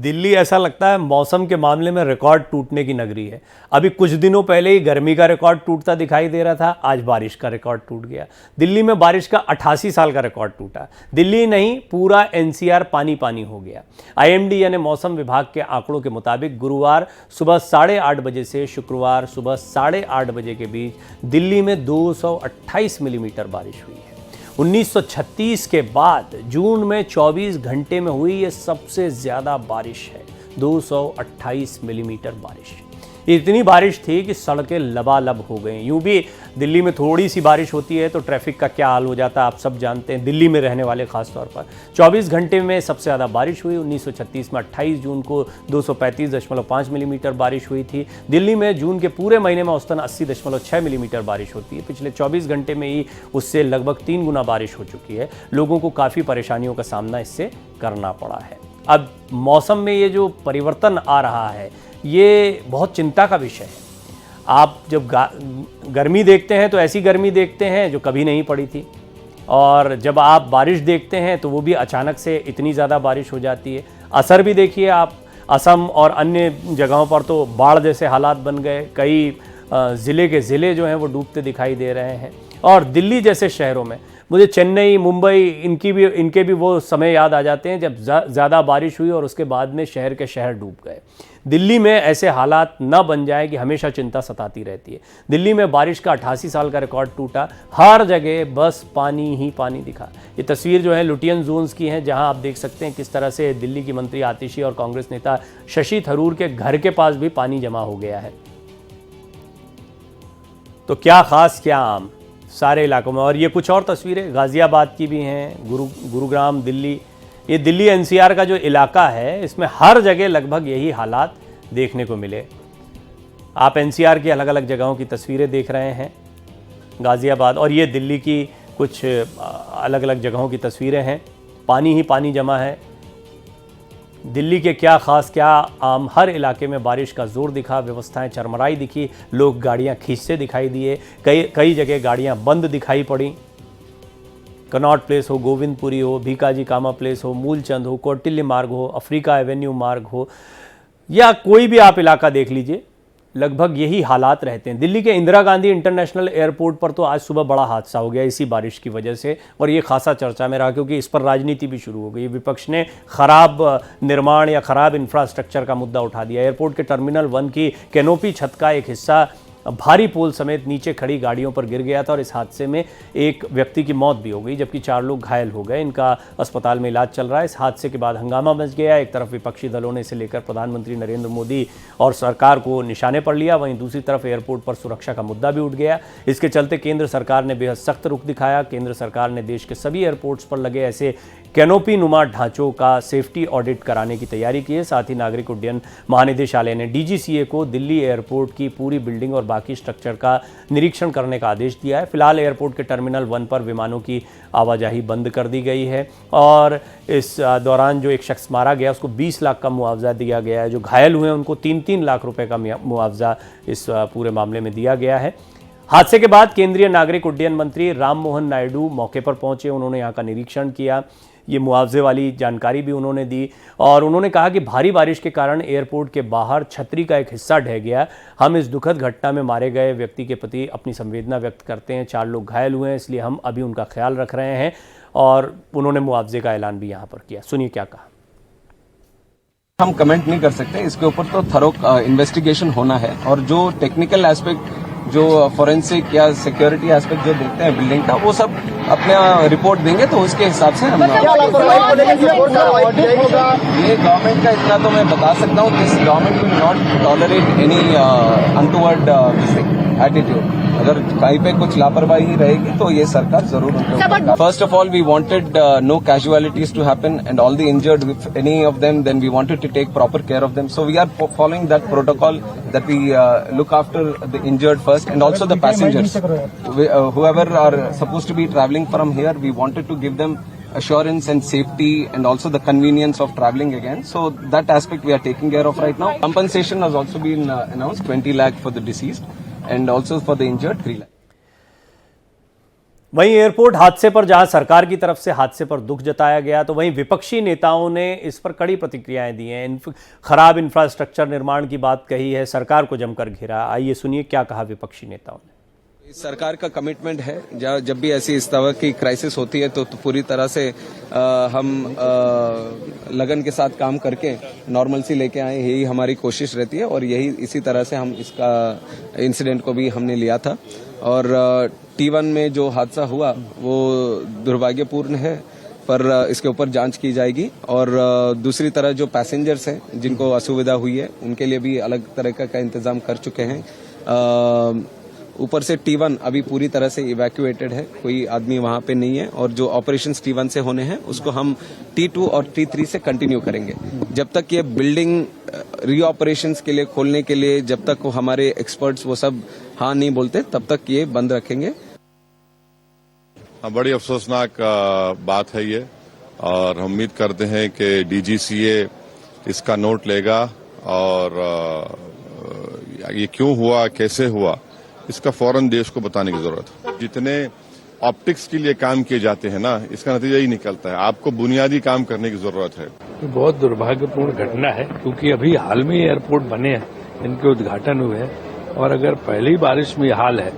दिल्ली ऐसा लगता है मौसम के मामले में रिकॉर्ड टूटने की नगरी है। अभी कुछ दिनों पहले ही गर्मी का रिकॉर्ड टूटता दिखाई दे रहा था, आज बारिश का रिकॉर्ड टूट गया। दिल्ली में बारिश का 88 साल का रिकॉर्ड टूटा। दिल्ली नहीं, पूरा एनसीआर पानी पानी हो गया। आईएमडी यानी मौसम विभाग के आंकड़ों के मुताबिक गुरुवार सुबह 8:30 बजे से शुक्रवार सुबह 8:30 बजे के बीच दिल्ली में 228 मिलीमीटर बारिश हुई है। 1936 के बाद जून में 24 घंटे में हुई ये सबसे ज़्यादा बारिश है। 228 मिलीमीटर बारिश। इतनी बारिश थी कि सड़कें लबालब हो गई। यूं भी दिल्ली में थोड़ी सी बारिश होती है तो ट्रैफिक का क्या हाल हो जाता है आप सब जानते हैं, दिल्ली में रहने वाले खास तौर पर। 24 घंटे में सबसे ज़्यादा बारिश हुई। 1936 में 28 जून को 235.5 मिलीमीटर बारिश हुई थी। दिल्ली में जून के पूरे महीने में औसतन 80.6 मिलीमीटर बारिश होती है। पिछले 24 घंटे में ही उससे लगभग 3 गुना बारिश हो चुकी है। लोगों को काफ़ी परेशानियों का सामना इससे करना पड़ा है। अब मौसम में ये जो परिवर्तन आ रहा है ये बहुत चिंता का विषय है। आप जब गर्मी देखते हैं तो ऐसी गर्मी देखते हैं जो कभी नहीं पड़ी थी, और जब आप बारिश देखते हैं तो वो भी अचानक से इतनी ज़्यादा बारिश हो जाती है। असर भी देखिए आप, असम और अन्य जगहों पर तो बाढ़ जैसे हालात बन गए। कई ज़िले के ज़िले जो हैं वो डूबते दिखाई दे रहे हैं। और दिल्ली जैसे शहरों में, मुझे चेन्नई, मुंबई इनके भी वो समय याद आ जाते हैं जब ज़्यादा बारिश हुई और उसके बाद में शहर के शहर डूब गए। दिल्ली में ऐसे हालात न बन जाए कि हमेशा चिंता सताती रहती है। दिल्ली में बारिश का 88 साल का रिकॉर्ड टूटा। हर जगह बस पानी ही पानी दिखा। ये तस्वीर जो है लुटियन जोन्स की है, जहां आप देख सकते हैं किस तरह से दिल्ली की मंत्री आतिशी और कांग्रेस नेता शशि थरूर के घर के पास भी पानी जमा हो गया है। तो क्या खास क्या आम सारे इलाकों में। और ये कुछ और तस्वीरें गाज़ियाबाद की भी हैं, गुरुग्राम, दिल्ली। ये दिल्ली एनसीआर का जो इलाका है इसमें हर जगह लगभग यही हालात देखने को मिले। आप एनसीआर की अलग अलग जगहों की तस्वीरें देख रहे हैं, गाज़ियाबाद, और ये दिल्ली की कुछ अलग अलग जगहों की तस्वीरें हैं। पानी ही पानी जमा है। दिल्ली के क्या खास क्या आम, हर इलाके में बारिश का जोर दिखा, व्यवस्थाएं चरमराई दिखी, लोग गाड़ियां खींचते दिखाई दिए। कई जगह गाड़ियां बंद दिखाई पड़ी। कनॉट प्लेस हो, गोविंदपुरी हो, भीकाजी कामा प्लेस हो, मूलचंद हो, कौटिल्य मार्ग हो, अफ्रीका एवेन्यू मार्ग हो, या कोई भी आप इलाका देख लीजिए, लगभग यही हालात रहते हैं। दिल्ली के इंदिरा गांधी इंटरनेशनल एयरपोर्ट पर तो आज सुबह बड़ा हादसा हो गया इसी बारिश की वजह से, और ये खासा चर्चा में रहा क्योंकि इस पर राजनीति भी शुरू हो गई। विपक्ष ने खराब निर्माण या खराब इंफ्रास्ट्रक्चर का मुद्दा उठा दिया। एयरपोर्ट के टर्मिनल 1 की कैनोपी छत का एक हिस्सा भारी पोल समेत नीचे खड़ी गाड़ियों पर गिर गया था और इस हादसे में एक व्यक्ति की मौत भी हो गई, जबकि 4 लोग घायल हो गए। इनका अस्पताल में इलाज चल रहा है। इस हादसे के बाद हंगामा मच गया। एक तरफ विपक्षी दलों ने इसे लेकर प्रधानमंत्री नरेंद्र मोदी और सरकार को निशाने पर लिया, वहीं दूसरी तरफ एयरपोर्ट पर सुरक्षा का मुद्दा भी उठ गया। इसके चलते केंद्र सरकार ने बेहद सख्त रुख दिखाया। केंद्र सरकार ने देश के सभी एयरपोर्ट्स पर लगे ऐसे कैनोपी नुमा ढांचों का सेफ्टी ऑडिट कराने की तैयारी की है। साथ ही नागरिक उड्डयन महानिदेशालय ने डीजीसीए को दिल्ली एयरपोर्ट की पूरी बिल्डिंग और बाकी स्ट्रक्चर का निरीक्षण करने का आदेश दिया है। फिलहाल एयरपोर्ट के टर्मिनल 1 पर विमानों की आवाजाही बंद कर दी गई है और इस दौरान जो एक शख्स मारा गया उसको 20 लाख का मुआवजा दिया गया है। जो घायल हुए हैं उनको 3-3 लाख रुपए का मुआवजा इस पूरे मामले में दिया गया है। हादसे के बाद केंद्रीय नागरिक उड्डयन मंत्री राम मोहन नायडू मौके पर पहुंचे। उन्होंने यहाँ का निरीक्षण किया। ये मुआवजे वाली जानकारी भी उन्होंने दी और उन्होंने कहा कि भारी बारिश के कारण एयरपोर्ट के बाहर छतरी का एक हिस्सा ढह गया। हम इस दुखद घटना में मारे गए व्यक्ति के प्रति अपनी संवेदना व्यक्त करते हैं। 4 लोग घायल हुए हैं, इसलिए हम अभी उनका ख्याल रख रहे हैं। और उन्होंने मुआवजे का ऐलान भी यहाँ पर किया। सुनिए क्या कहा। हम कमेंट नहीं कर सकते, इसके ऊपर तो थरो इन्वेस्टिगेशन होना है और जो टेक्निकल एस्पेक्ट, जो फॉरेंसिक या सिक्योरिटी एस्पेक्ट जो देखते हैं बिल्डिंग का, वो सब अपना रिपोर्ट देंगे तो उसके हिसाब से हम ये गवर्नमेंट का इतना तो मैं बता सकता हूँ, this government will not tolerate any untoward attitude. अगर कहीं पे कुछ लापरवाही रहेगी तो ये सरकार जरूर उनको। First of all we wanted no casualties to happen and all the injured with any of them, then we wanted to take proper care of them. So we are following that protocol that we look after the injured first and also the passengers. Whoever are supposed to be traveling from here, we wanted to give them assurance and safety and also the convenience of traveling again. So that aspect we are taking care of right now. Compensation has also been announced, 20 lakh for the deceased and also for the injured 3 lakh. वहीं airport हादसे पर जहां सरकार की तरफ से हादसे पर दुख जताया गया, तो वहीं विपक्षी नेताओं ने इस पर कड़ी प्रतिक्रियाएं दी हैं। खराब इंफ्रास्ट्रक्चर निर्माण की बात कही है, सरकार को जमकर घेरा। आइए सुनिए क्या कहा विपक्षी नेताओं ने। इस सरकार का कमिटमेंट है, जब भी ऐसी इस तरह की क्राइसिस होती है तो पूरी तरह से हम लगन के साथ काम करके नॉर्मलसी लेके आए, यही हमारी कोशिश रहती है। और यही इसी तरह से हम इसका इंसिडेंट को भी हमने लिया था। और T1 में जो हादसा हुआ वो दुर्भाग्यपूर्ण है, पर इसके ऊपर जांच की जाएगी। और दूसरी तरह जो पैसेंजर्स हैं जिनको असुविधा हुई है उनके लिए भी अलग तरह का इंतजाम कर चुके हैं। ऊपर से T1 अभी पूरी तरह से इवैक्यूएटेड है, कोई आदमी वहां पे नहीं है। और जो ऑपरेशंस T1 से होने हैं उसको हम T2 और T3 से कंटिन्यू करेंगे। जब तक ये बिल्डिंग रीऑपरेशंस के लिए खोलने के लिए जब तक हमारे एक्सपर्ट्स वो सब हाँ नहीं बोलते तब तक ये बंद रखेंगे। बड़ी अफसोसनाक बात है ये, और हम उम्मीद करते हैं कि DGCA इसका नोट लेगा और ये क्यों हुआ, कैसे हुआ, इसका फौरन देश को बताने की जरूरत है। जितने ऑप्टिक्स के लिए काम किए जाते हैं ना, इसका नतीजा ही निकलता है। आपको बुनियादी काम करने की जरूरत है। ये बहुत दुर्भाग्यपूर्ण घटना है, क्योंकि अभी हाल में एयरपोर्ट बने हैं, इनके उद्घाटन हुए हैं। और अगर पहली बारिश में हाल है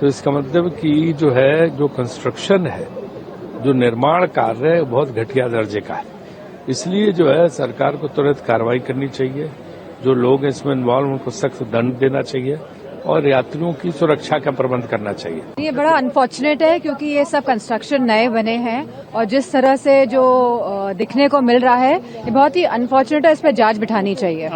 तो इसका मतलब कि जो कंस्ट्रक्शन है, जो निर्माण कार्य है, बहुत घटिया दर्जे का है। इसलिए सरकार को तुरंत कार्रवाई करनी चाहिए। जो लोग इसमें इन्वॉल्व उनको सख्त दंड देना चाहिए और यात्रियों की सुरक्षा का प्रबंध करना चाहिए। ये बड़ा अनफॉर्चुनेट है, क्योंकि ये सब कंस्ट्रक्शन नए बने हैं और जिस तरह से जो दिखने को मिल रहा है ये बहुत ही अनफॉर्चुनेट है। इस पर जांच बिठानी चाहिए।